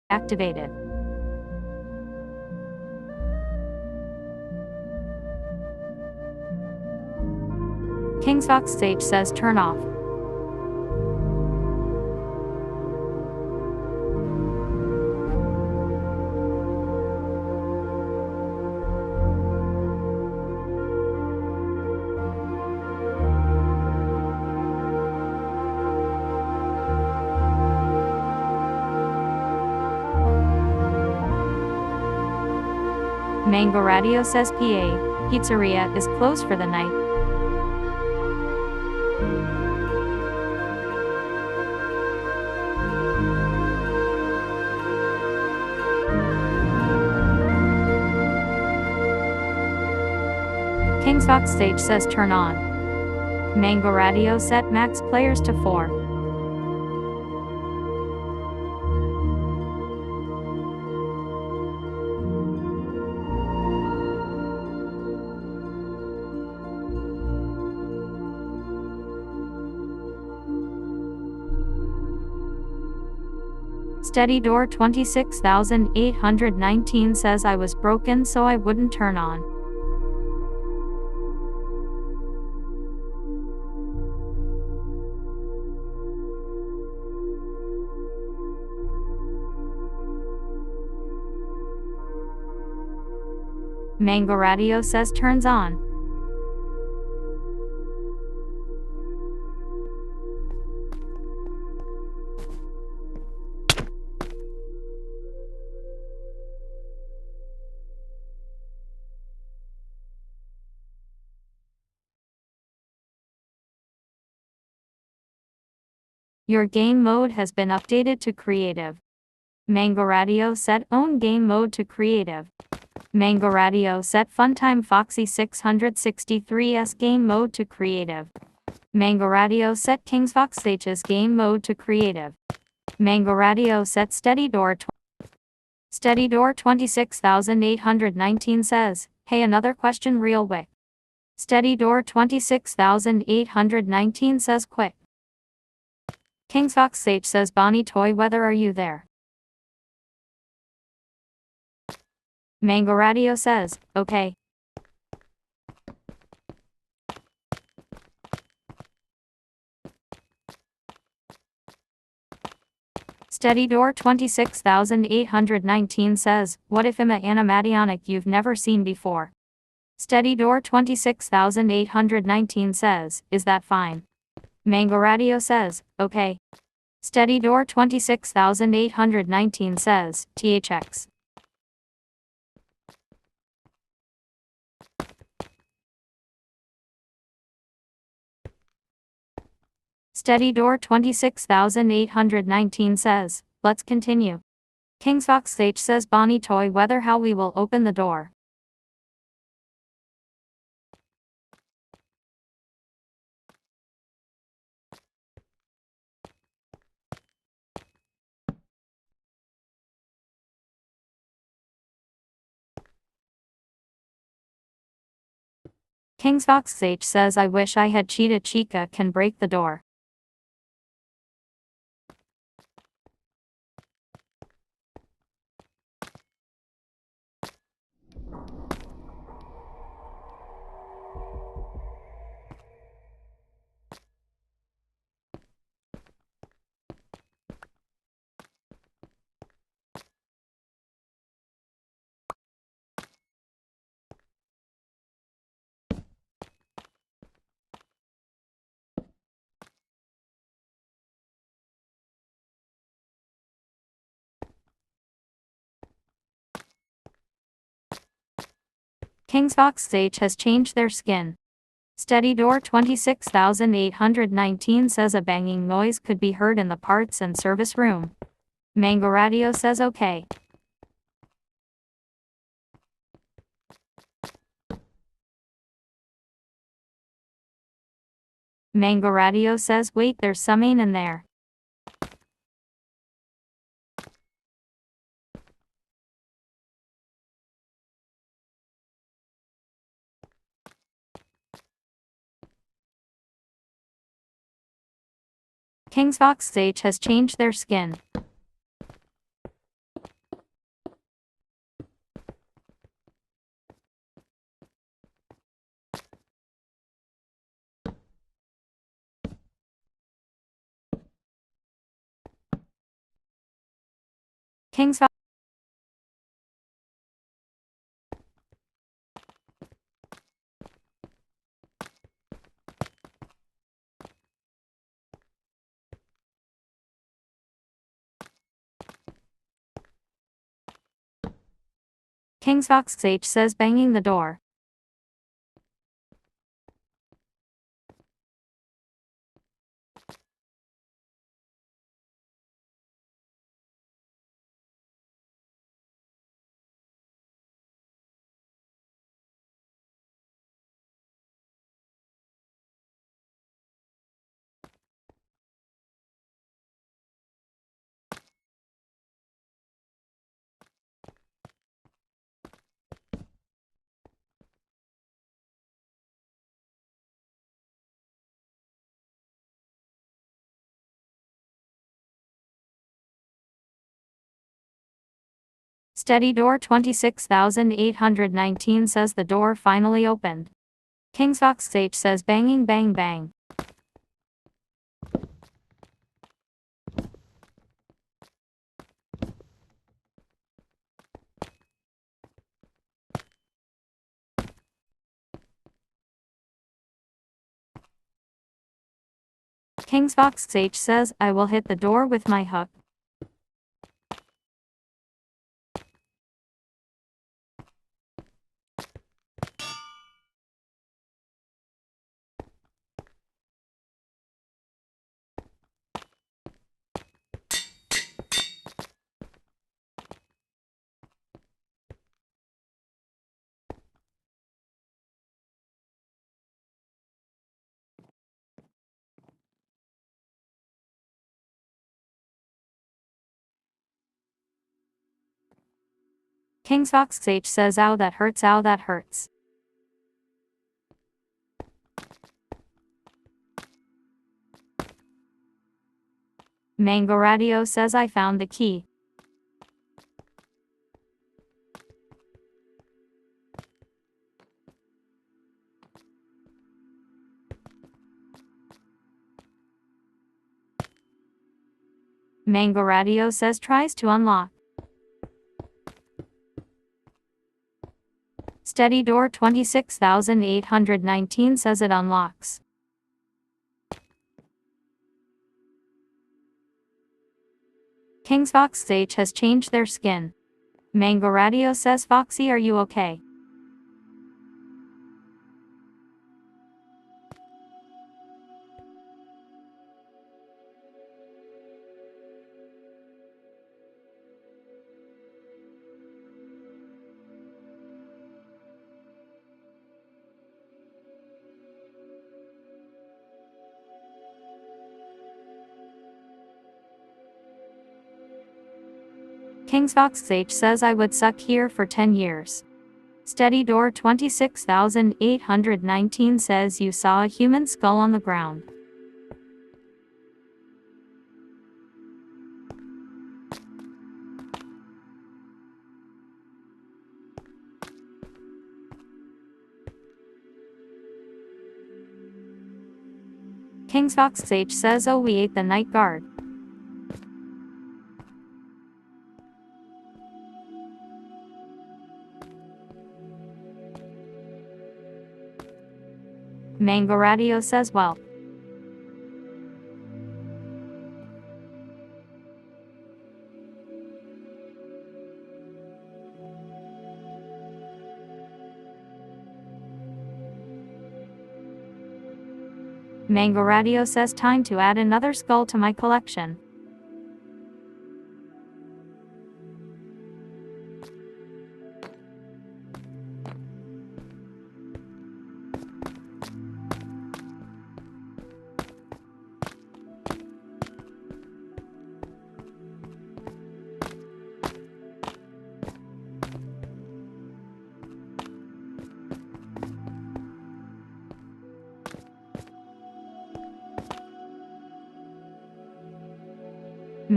Activated. King's Fox Sage says turn off. Mango Radio says PA Pizzeria is closed for the night. King's Fox Stage says turn on. Mango Radio set max players to 4. Steady Door 26819 says I was broken so I wouldn't turn on. Mango Radio says turns on. Your game mode has been updated to creative. Mango Radio set own game mode to creative. Mango Radio set Funtime Foxy 663's game mode to creative. Mango Radio set King's Fox Sage's game mode to creative. Mango Radio set Steady Door 26819 says, hey, another question real quick. Steady Door 26819 says quick. King's Fox Sage says Bonnie Toy whether are you there? Mango Radio says, okay. Steady Door 26819 says, what if I'm a animatronic you've never seen before? Steady Door 26819 says, is that fine? Mango Radio says, okay. Steady Door 26819 says, THX. Steady Door 26819 says, let's continue. King's Fox Sage says Bonnie Toy whether how we will open the door. King's Fox Sage says I wish I had Cheetah Chica can break the door. King's Fox Sage has changed their skin. Steady Door 26819 says a banging noise could be heard in the parts and service room. Mango Radio says okay. Mango Radio says wait there's something in there. King's Fox Sage has changed their skin. King's Fox. King's Fox H says banging the door. Steady Door 26819 says the door finally opened. King's Fox H says banging bang bang. King's Fox H says I will hit the door with my hook. King's Fox H says ow that hurts, ow that hurts. Mango Radio says I found the key. Mango Radio says tries to unlock. Steady Door 26819 says it unlocks. King's Fox H has changed their skin. Mango Radio says Foxy, are you okay? King's Fox H says I would suck here for 10 years. Steady Door 26819 says you saw a human skull on the ground. King's Fox H says oh we ate the night guard. Mango Radio says well. Mango Radio says time to add another skull to my collection.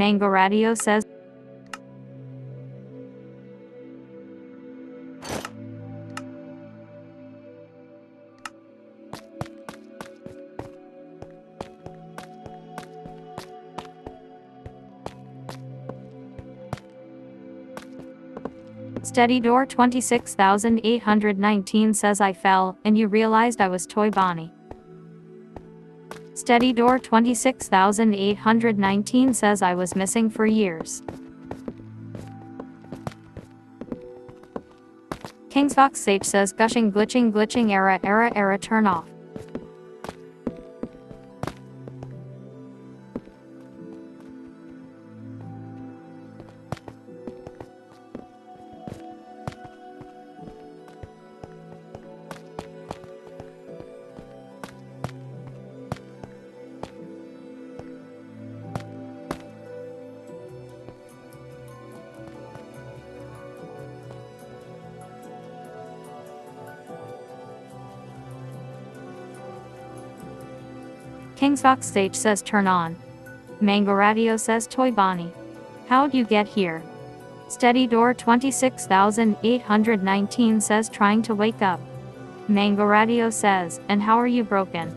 Mango Radio says Steady Door 26819 says I fell, and you realized I was Toy Bonnie. Steady Door 26819 says I was missing for years. King's Fox Sage says gushing glitching error turn off. King's Fox Sage says turn on. Mango Radio says Toy Bonnie. How'd you get here? Steady Door 26819 says trying to wake up. Mango Radio says, and how are you broken?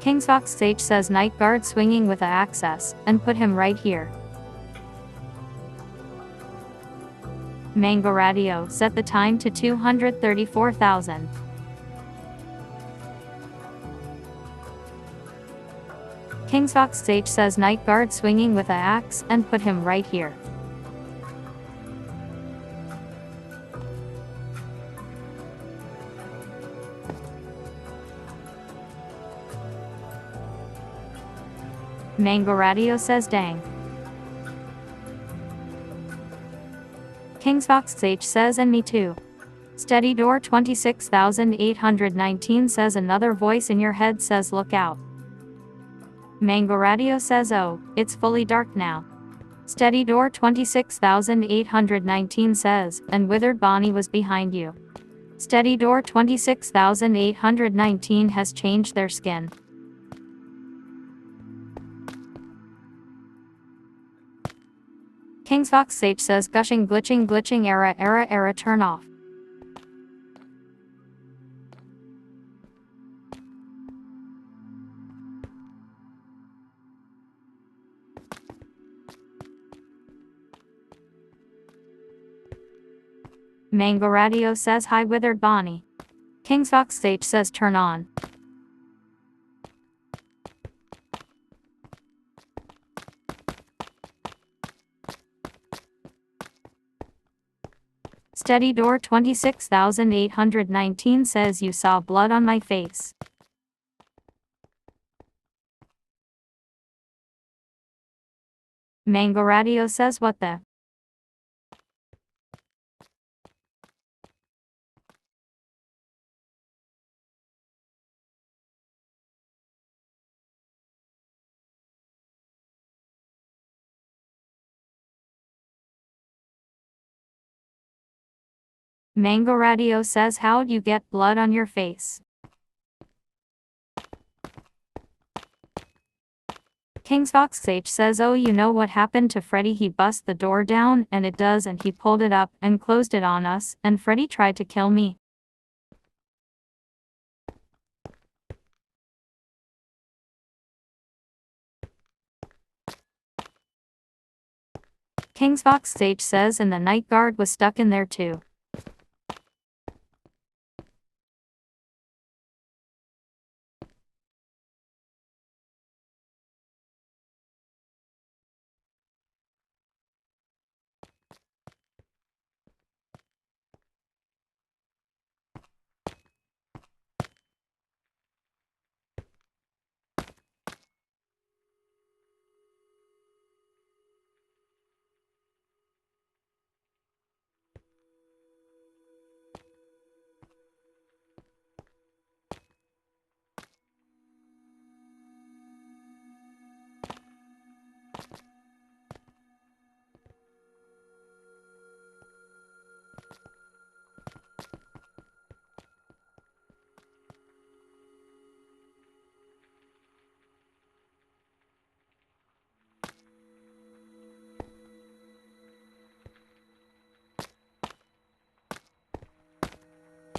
King's Fox Sage says Night Guard swinging with a access, and put him right here. Mango Radio set the time to 234,000. King's Fox Sage says Night Guard swinging with a axe, and put him right here. Mango Radio says dang. King's Fox Sage says and me too. Steady Door 26819 says another voice in your head says look out. Mango Radio says oh, it's fully dark now. Steady Door 26819 says, and Withered Bonnie was behind you. Steady Door 26819 has changed their skin. King's Fox Sage says gushing glitching error turn off. Mango Radio says hi Withered Bonnie. King's Fox Sage says turn on. Steady Door 26819 says you saw blood on my face. Mango Radio says what the? Mango Radio says how'd you get blood on your face? King's Fox Sage says oh you know what happened to Freddy, he bust the door down and it does and he pulled it up and closed it on us and Freddy tried to kill me. King's Fox Sage says and the Night Guard was stuck in there too.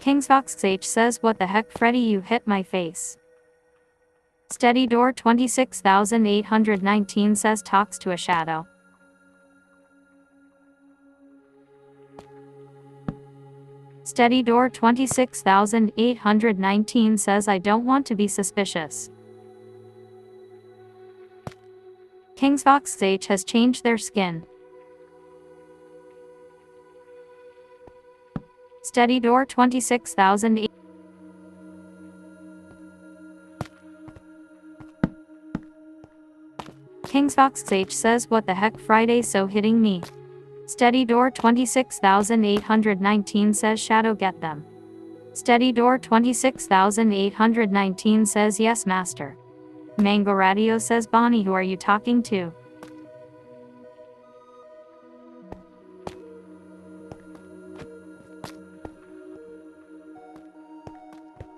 King's Fox H says, what the heck Freddy, you hit my face. Steady Door 26819 says, talks to a shadow. Steady Door 26819 says, I don't want to be suspicious. King's Fox H has changed their skin. Steady Door 26008. King's Fox H says, what the heck Friday so hitting me. Steady Door 26819 says, shadow get them. Steady Door 26819 says, yes master. Mango Radio says, Bonnie, who are you talking to?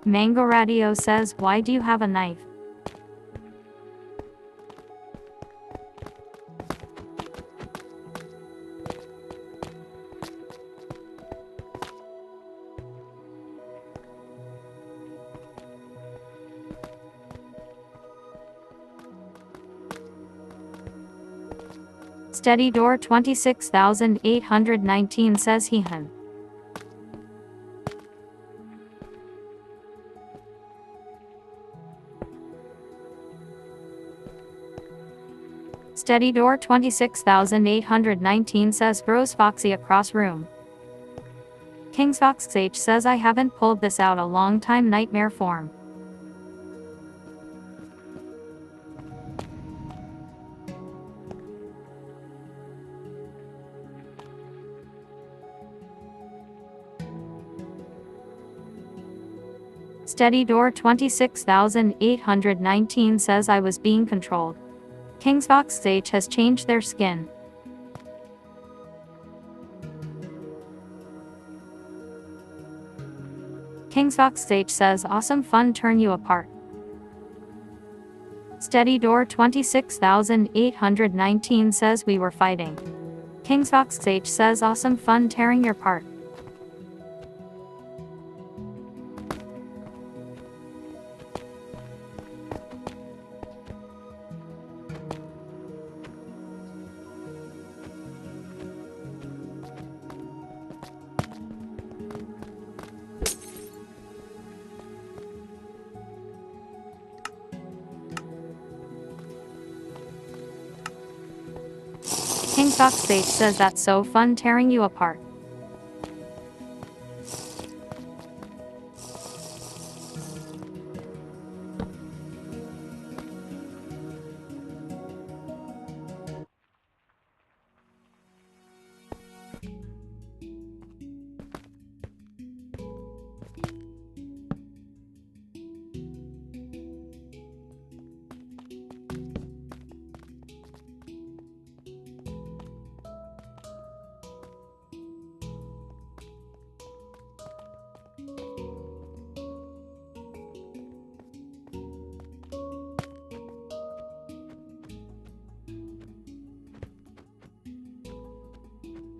Mango Radio says, why do you have a knife? Steady Door 26819 says, he him. Steady Door 26819 says, bros Foxy across room. King's Fox H says, I haven't pulled this out a long time, nightmare form. Steady Door 26819 says, I was being controlled. King's Fox H has changed their skin. King's Fox H says, awesome fun turn you apart. Steady Door 26819 says, we were fighting. King's Fox H says, awesome fun tearing your part. King's Fox H says, that's so fun tearing you apart.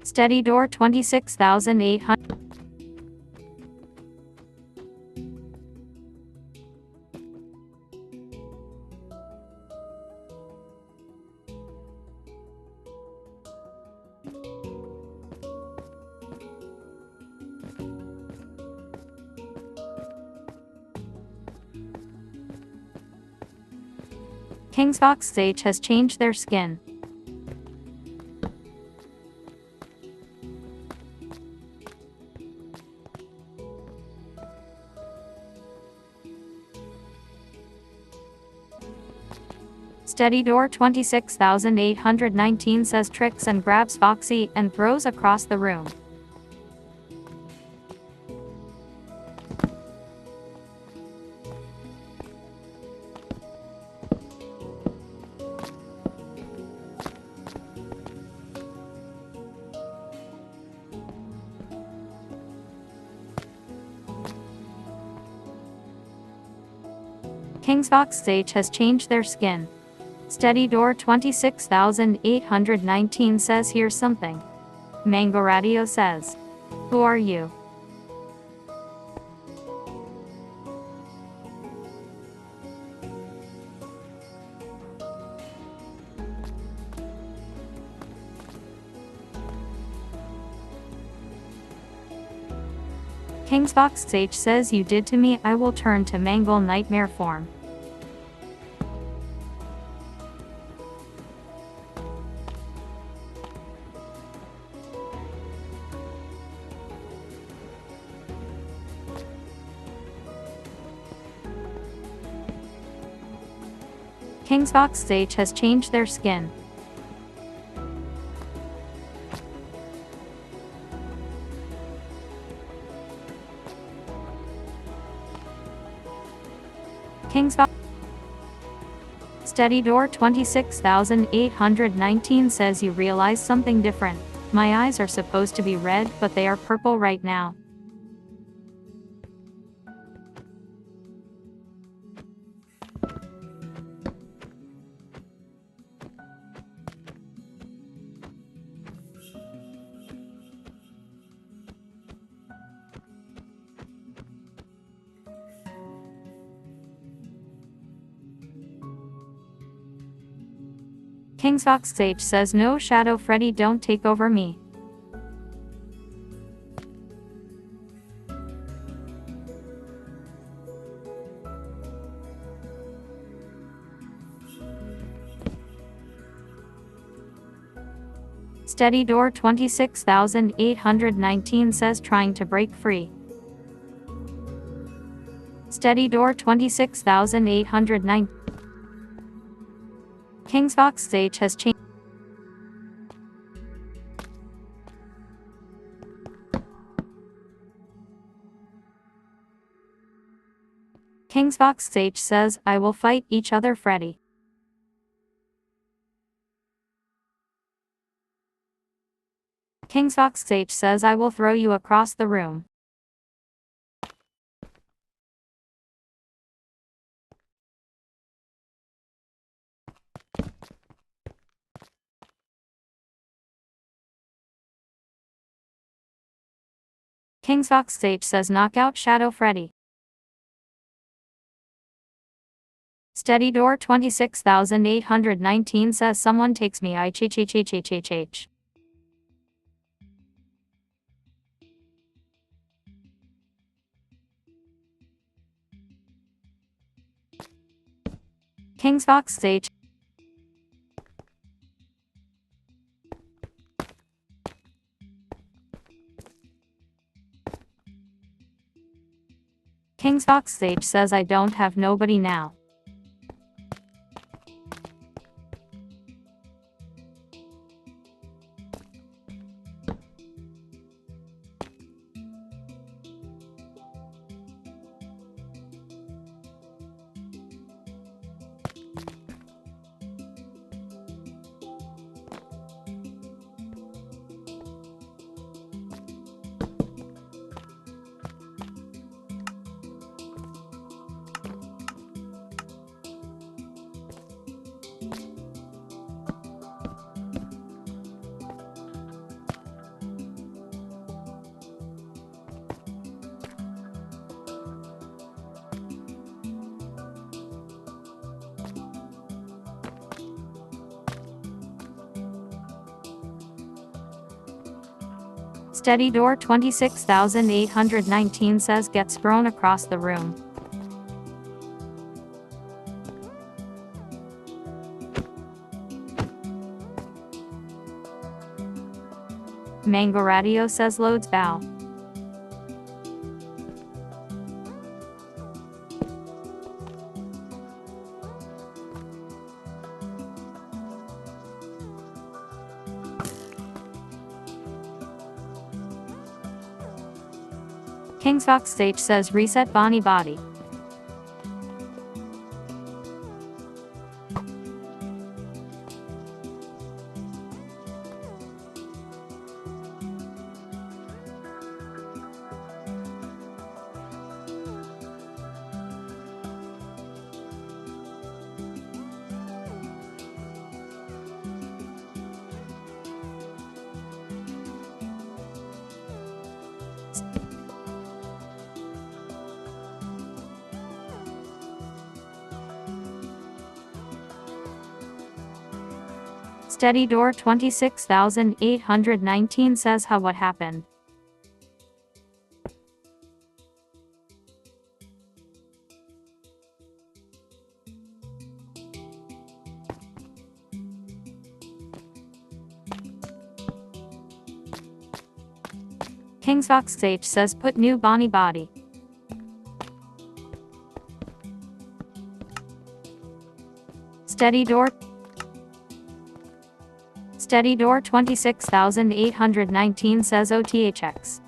Steady Door 26800. King's Fox H has changed their skin. Steady Door 26819 says tricks and grabs Foxy and throws across the room. King's Fox H has changed their skin. Steady Door 26819 says, here's something. Mango Radio says, who are you? Kingsfox Sage says you did to me, I will turn to Mangle nightmare form. Kingsfox Sage has changed their skin. Kingsfox Steady Door 26819 says you realize something different. My eyes are supposed to be red, but they are purple right now. Kingsfox Sage says no, Shadow Freddy, don't take over me. Steady Door 26819 says trying to break free. Steady Door 26809. Kingsfox Sage has changed. Kingsfox Sage says, I will fight each other, Freddy. Kingsfox Sage says, I will throw you across the room. Kingsfox Sage says knock out Shadow Freddy. Steady Door 26819 says someone takes me, I cheech. Kingsfox Sage. Kingsfox Sage says I don't have nobody now. Steady Door 26819 says gets thrown across the room. Mango Radio says loads bow. Kingsfox Sage says reset Bonnie Body. Steady Door 26819 says how what happened. King's Fox H says put new Bonnie body. Steady door 26819 says OTHX.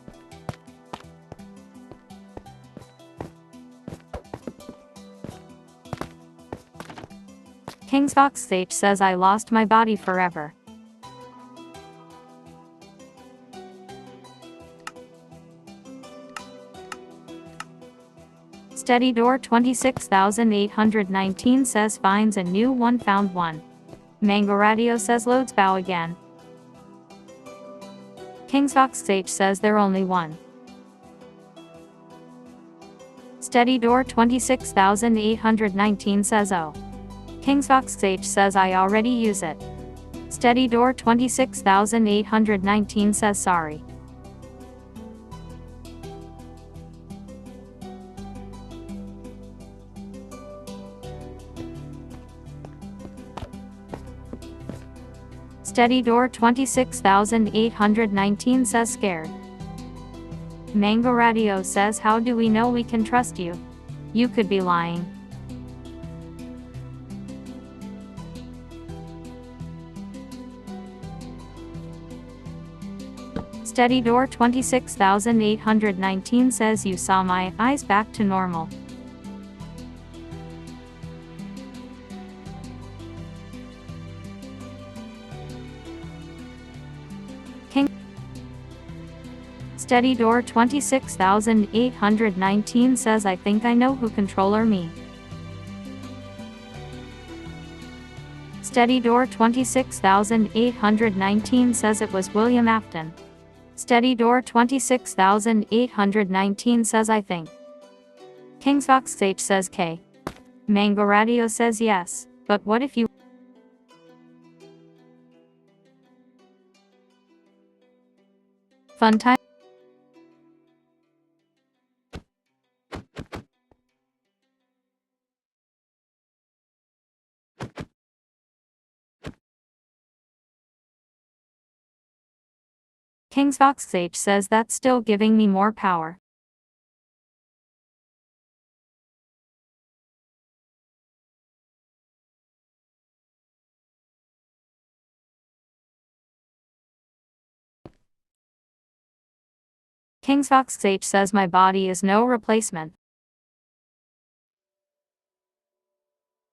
King's Fox H says I lost my body forever. Steady door 26819 says finds a new one found one. Mango Radio says loads bow again. King's Fox H says they're only one. Steady door 26819 says oh. King's Fox H says I already use it. Steady door 26819 says sorry. Steady door 26819 says scared. Mango Radio says how do we know we can trust you? You could be lying. Steady door 26819 says you saw my eyes back to normal. Steady door 26819 says I think I know who controller me. Steady door 26819 says it was William Afton. Steady door 26819 says I think. King's Fox H says K. Mango Radio says yes, but what if you fun time? King's Fox H says that's still giving me more power. King's Fox H says my body is no replacement.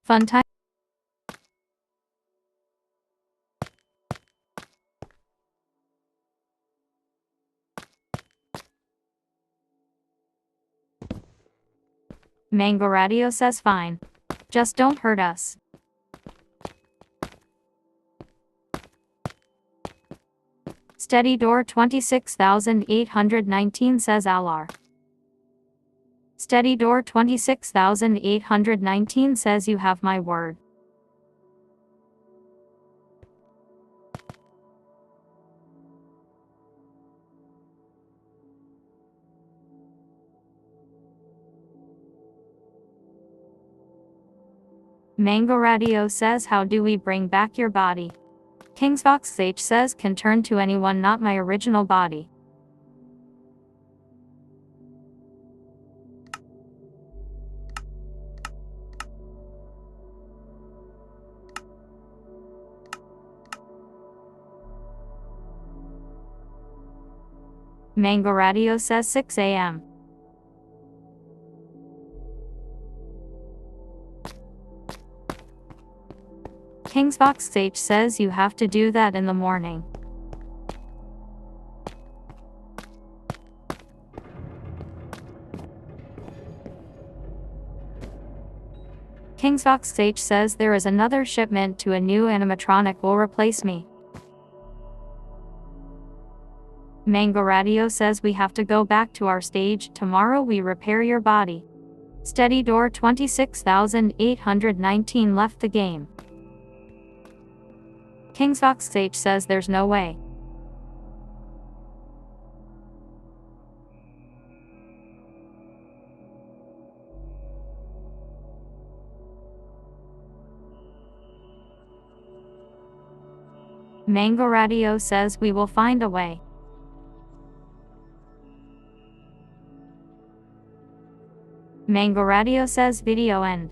Fun time. Mango Radio says fine. Just don't hurt us. Steady door 26819 says Alar. Steady door 26819 says you have my word. Mango Radio says how do we bring back your body? King's Fox H says can turn to anyone not my original body. Mango Radio says 6 a.m. King's Fox H says you have to do that in the morning. King's Fox H says there is another shipment to a new animatronic will replace me. Mango Radio says we have to go back to our stage, tomorrow we repair your body. Steady door 26819 left the game. King's Fox H says there's no way. Mango Radio says we will find a way. Mango Radio says video end.